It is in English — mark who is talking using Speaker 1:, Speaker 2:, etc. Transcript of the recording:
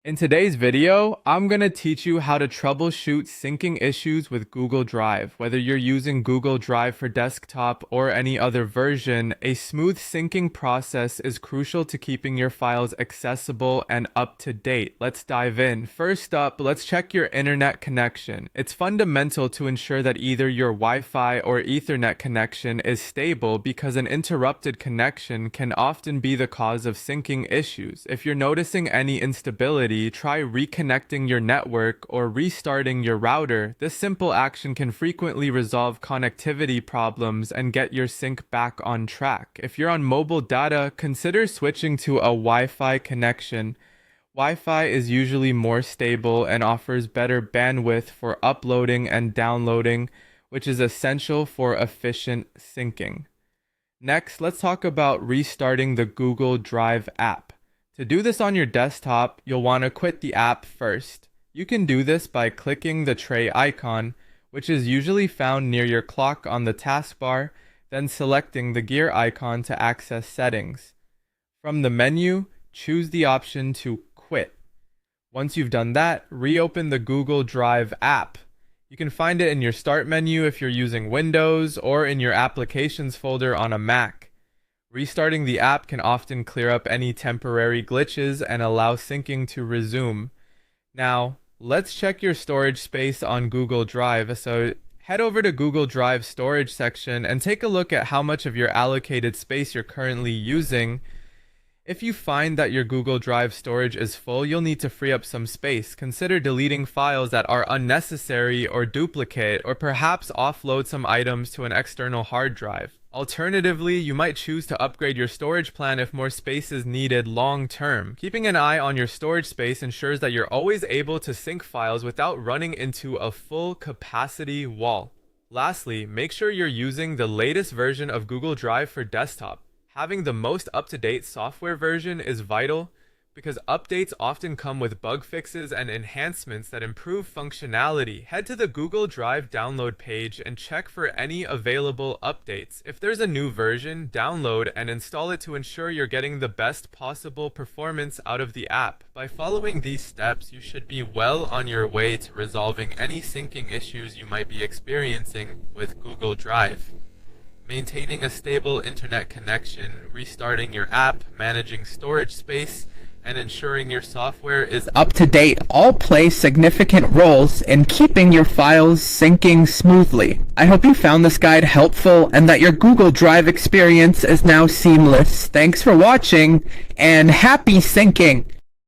Speaker 1: In today's video, I'm going to teach you how to troubleshoot syncing issues with Google Drive. Whether you're using Google Drive for desktop or any other version, a smooth syncing process is crucial to keeping your files accessible and up to date. Let's dive in. First up, let's check your internet connection. It's fundamental to ensure that either your Wi-Fi or Ethernet connection is stable because an interrupted connection can often be the cause of syncing issues. If you're noticing any instability, try reconnecting your network or restarting your router. This simple action can frequently resolve connectivity problems and get your sync back on track. If you're on mobile data, consider switching to a Wi-Fi connection. Wi-Fi is usually more stable and offers better bandwidth for uploading and downloading, which is essential for efficient syncing. Next, let's talk about restarting the Google Drive app. To do this on your desktop, you'll want to quit the app first. You can do this by clicking the tray icon, which is usually found near your clock on the taskbar, then selecting the gear icon to access settings. From the menu, choose the option to quit. Once you've done that, reopen the Google Drive app. You can find it in your Start menu if you're using Windows or in your Applications folder on a Mac. Restarting the app can often clear up any temporary glitches and allow syncing to resume. Now, let's check your storage space on Google Drive. So head over to Google Drive storage section and take a look at how much of your allocated space you're currently using. If you find that your Google Drive storage is full, you'll need to free up some space. Consider deleting files that are unnecessary or duplicate, or perhaps offload some items to an external hard drive. Alternatively, you might choose to upgrade your storage plan if more space is needed long term. Keeping an eye on your storage space ensures that you're always able to sync files without running into a full capacity wall. Lastly, make sure you're using the latest version of Google Drive for desktop. Having the most up-to-date software version is vital because updates often come with bug fixes and enhancements that improve functionality. Head to the Google Drive download page and check for any available updates. If there's a new version, download and install it to ensure you're getting the best possible performance out of the app. By following these steps, you should be well on your way to resolving any syncing issues you might be experiencing with Google Drive. Maintaining a stable internet connection, restarting your app, managing storage space, and ensuring your software is up to date all play significant roles in keeping your files syncing smoothly. I hope you found this guide helpful and that your Google Drive experience is now seamless. Thanks for watching and happy syncing!